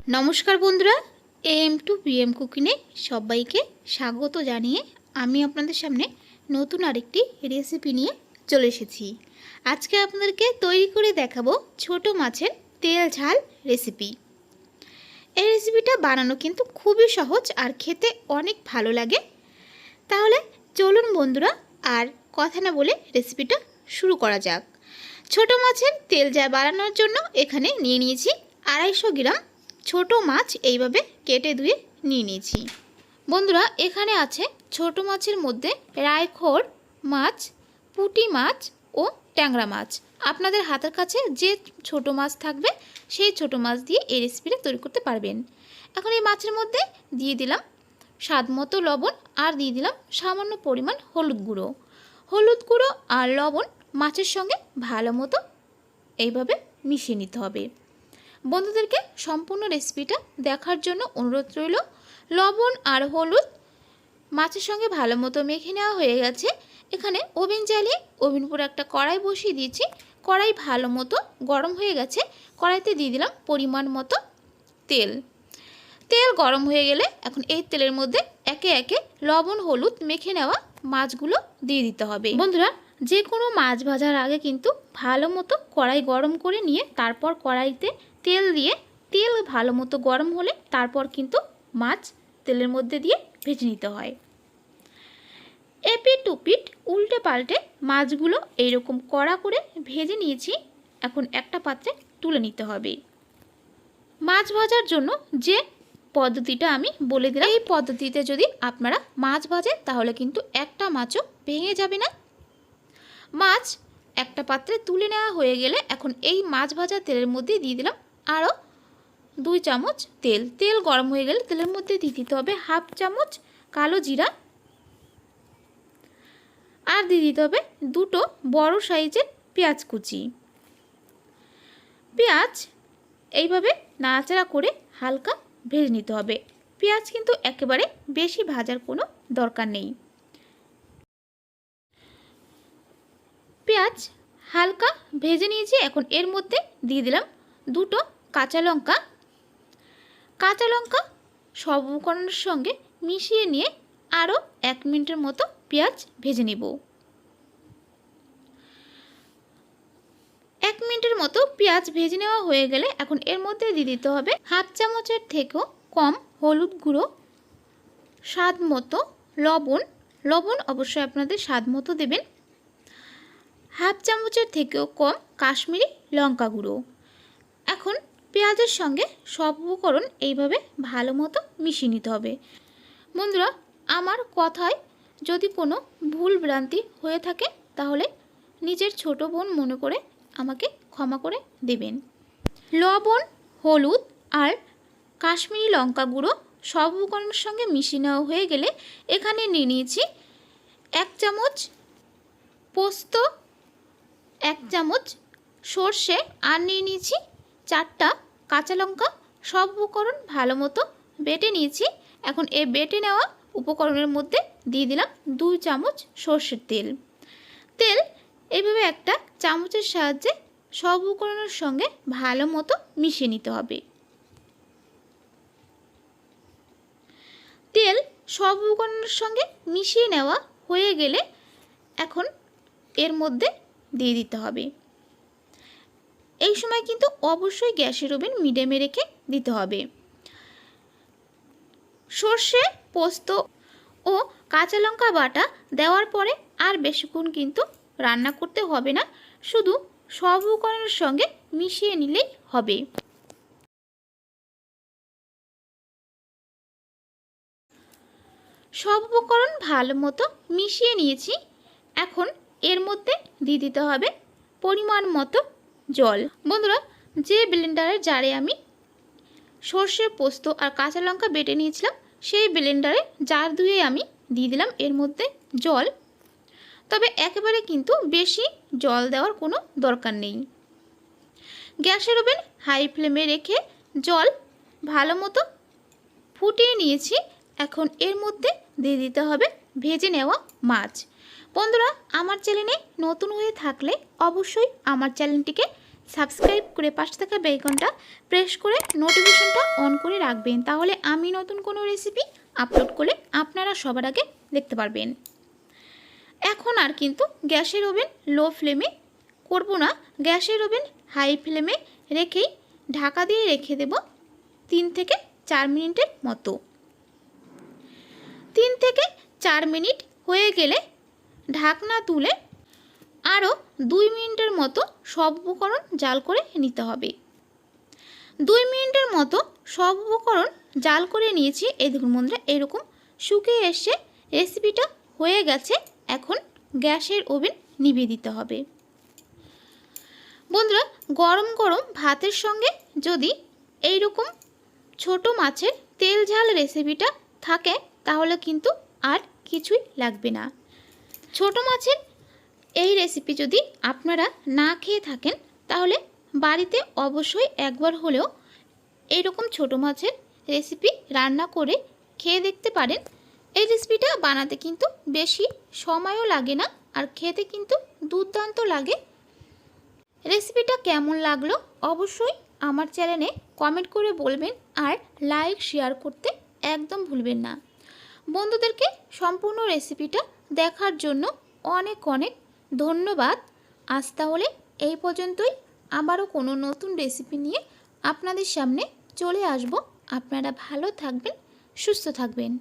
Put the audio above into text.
নমস্কার বন্ধুরা, am2pm কুকিংয়ে সবাইকে স্বাগত জানিয়ে আমি আপনাদের সামনে নতুন আরেকটি রেসিপি নিয়ে চলে এসেছি। আজকে আপনাদেরকে তৈরি করে দেখাবো ছোট মাছের তেল ঝাল রেসিপি। এই রেসিপিটা বানানো কিন্তু খুবই সহজ আর খেতে অনেক ভালো লাগে। তাহলে চলুন বন্ধুরা, আর কথা না বলে রেসিপিটা শুরু করা যাক। ছোট মাছের তেল ঝাল বানানোর জন্য এখানে নিয়ে নিয়েছি 250 গ্রাম ছোট মাছ। এইভাবে কেটে ধুয়ে নিয়ে নিয়েছি। বন্ধুরা, এখানে আছে ছোট মাছের মধ্যে রায়খোর মাছ, পুঁটি মাছ ও ট্যাংরা মাছ। আপনাদের হাতের কাছে যে ছোট মাছ থাকবে সেই ছোট মাছ দিয়ে এই রেসিপিটা তৈরি করতে পারবেন। এখন এই মাছের মধ্যে দিয়ে দিলাম স্বাদ মতো লবণ আর দিয়ে দিলাম সামান্য পরিমাণ হলুদ গুঁড়ো। হলুদ গুঁড়ো আর লবণ মাছের সঙ্গে ভালো মতো এইভাবে মিশিয়ে নিতে হবে। বন্ধুদেরকে সম্পূর্ণ রেসিপিটা দেখার জন্য অনুরোধ রইল। লবণ আর হলুদ মাছের সঙ্গে ভালো মতো মেখে নেওয়া হয়ে গেছে। এখানে ওভেন জ্বালিয়ে ওভেন উপরে একটা কড়াই বসিয়ে দিয়েছি। কড়াই ভালো মতো গরম হয়ে গেছে। কড়াইতে দিয়ে দিলাম পরিমাণ মতো তেল। তেল গরম হয়ে গেলে এখন এই তেলের মধ্যে একে একে লবণ হলুদ মেখে নেওয়া মাছগুলো দিয়ে দিতে হবে। বন্ধুরা, যে কোনো মাছ ভাজার আগে কিন্তু ভালো মতো কড়াই গরম করে নিয়ে তারপর কড়াইতে তেল দিয়ে তেল ভালো মতো গরম হলে তারপর কিন্তু মাছ তেলের মধ্যে দিয়ে ভেজে নিতে হয়। এপিট ওপিট উল্টে পাল্টে মাছগুলো এইরকম কড়া করে ভেজে নিয়েছি। এখন একটা পাত্রে তুলে নিতে হবে। মাছ ভাজার জন্য যে পদ্ধতিটা আমি বলে দিলাম, এই পদ্ধতিতে যদি আপনারা মাছ ভাজেন তাহলে কিন্তু একটা মাছও ভেঙে যাবে না। মাছ একটা পাত্রে তুলে নেওয়া হয়ে গেলে এখন এই মাছ ভাজা তেলের মধ্যে দিয়ে দিলাম আরও 2 চামচ তেল। তেল গরম হয়ে গেলে তেলের মধ্যে দিয়ে দিতে হবে হাফ চামচ কালো জিরা আর দিয়ে দিতে হবে 2টো বড় সাইজের পেঁয়াজ কুচি। পেঁয়াজ এইভাবে নাড়াচাড়া করে হালকা ভেজে নিতে হবে। পেঁয়াজ কিন্তু একেবারে বেশি ভাজার কোনো দরকার নেই। পেঁয়াজ হালকা ভেজে নিয়েছি। এখন এর মধ্যে দিয়ে দিলাম 2টো কাঁচা লঙ্কা। কাঁচা লঙ্কা সব উপকরণের সঙ্গে মিশিয়ে নিয়ে আরও 1 মিনিটের মতো পেঁয়াজ ভেজে নেব। 1 মিনিটের মতো পেঁয়াজ ভেজে নেওয়া হয়ে গেলে এখন এর মধ্যে দিয়ে দিতে হবে হাফ চামচের থেকেও কম হলুদ গুঁড়ো, স্বাদ মতো লবণ। লবণ অবশ্যই আপনাদের স্বাদ মতো দেবেন। হাফ চামচের থেকেও কম কাশ্মীরি লঙ্কা গুঁড়ো। এখন পেঁয়াজের সঙ্গে সব উপকরণ এইভাবে ভালো মতো মিশিয়ে নিতে হবে। বন্ধুরা, আমার কথায় যদি কোনো ভুল ভ্রান্তি হয়ে থাকে তাহলে নিজের ছোট বোন মনে করে আমাকে ক্ষমা করে দেবেন। লবণ, হলুদ আর কাশ্মীরি লঙ্কা গুঁড়ো সব উপকরণের সঙ্গে মিশিয়ে নেওয়া হয়ে গেলে এখানে নিয়ে নিয়েছি 1 চামচ পোস্ত, 1 চামচ সর্ষে আর নিয়ে নিয়েছি 4টা কাঁচা লঙ্কা। সব উপকরণ ভালো মতো বেটে নিয়েছি। এখন এই বেটে নেওয়া উপকরণের মধ্যে দিয়ে দিলাম 2 চামচ সর্ষের তেল। তেল এইভাবে একটা চামচের সাহায্যে সব উপকরণের সঙ্গে ভালো মতো মিশিয়ে নিতে হবে। তেল সব উপকরণের সঙ্গে মিশিয়ে নেওয়া হয়ে গেলে এখন এর মধ্যে দিয়ে দিতে হবে। এই সময় কিন্তু অবশ্যই গ্যাসের ওভেন মিডিয়ামে রেখে দিতে হবে। সর্ষে, পোস্ত ও কাঁচা লঙ্কা বাটা দেওয়ার পরে আর বেশিক্ষণ কিন্তু রান্না করতে হবে না, শুধু সব উপকরণের সঙ্গে মিশিয়ে নিলেই হবে। সব উপকরণ ভালো মতো মিশিয়ে নিয়েছি। এখন এর মধ্যে দিয়ে দিতে হবে পরিমাণ মতো জল। বন্ধুরা, যে ব্লেন্ডারের জারে আমি সর্ষে, পোস্ত আর কাঁচা লঙ্কা বেটে নিয়েছিলাম সেই ব্লেন্ডারে জার ধুয়ে আমি দিয়ে দিলাম এর মধ্যে জল। তবে একেবারে কিন্তু বেশি জল দেওয়ার কোনো দরকার নেই। গ্যাসের ওভেন হাই ফ্লেমে রেখে জল ভালো মতো ফুটিয়ে নিয়েছি। এখন এর মধ্যে দিয়ে দিতে হবে ভেজে নেওয়া মাছ। বন্ধুরা, আমার চ্যানেলে নতুন হয়ে থাকলে অবশ্যই আমার চ্যানেলটিকে সাবস্ক্রাইব করে পাশে থাকা বেল আইকনটা প্রেস করে নোটিফিকেশনটা অন করে রাখবেন, তাহলে আমি নতুন কোনো রেসিপি আপলোড করলে আপনারা সবার আগে দেখতে পারবেন। এখন আর কিন্তু গ্যাসের ওভেন লো ফ্লেমে করব না, গ্যাসের ওভেন হাই ফ্লেমে রেখেই ঢাকা দিয়ে রেখে দেব 3 থেকে 4 মিনিটের মতো। 3 থেকে 4 মিনিট হয়ে গেলে ঢাকনা তুলে আরও 2 মিনিটের মতো সব উপকরণ জাল করে নিতে হবে। 2 মিনিটের মতো সব উপকরণ জাল করে নিয়েছি। এই দেখুন বন্ধুরা, এরকম শুকিয়ে এসে রেসিপিটা হয়ে গেছে। এখন গ্যাসের ওভেন নিভিয়ে দিতে হবে। বন্ধুরা, গরম গরম ভাতের সঙ্গে যদি এইরকম ছোট মাছের তেল ঝাল রেসিপিটা থাকে তাহলে কিন্তু আর কিছুই লাগবে না। ছোট মাছের এই রেসিপি যদি আপনারা না খেয়ে থাকেন তাহলে বাড়িতে অবশ্যই একবার হলেও এইরকম ছোট মাছের রেসিপি রান্না করে খেয়ে দেখতে পারেন। এই রেসিপিটা বানাতে কিন্তু বেশি সময়ও লাগে না, আর খেতে কিন্তু দুর্দান্ত লাগে। রেসিপিটা কেমন লাগলো অবশ্যই আমার চ্যানেলে কমেন্ট করে বলবেন, আর লাইক শেয়ার করতে একদম ভুলবেন না। বন্ধুদেরকে সম্পূর্ণ রেসিপিটা দেখার জন্য অনেক অনেক ধন্যবাদ। আজ তাহলে এই পর্যন্তই, আবারও কোনো নতুন রেসিপি নিয়ে আপনাদের সামনে চলে আসব। আপনারা ভালো থাকবেন, সুস্থ থাকবেন।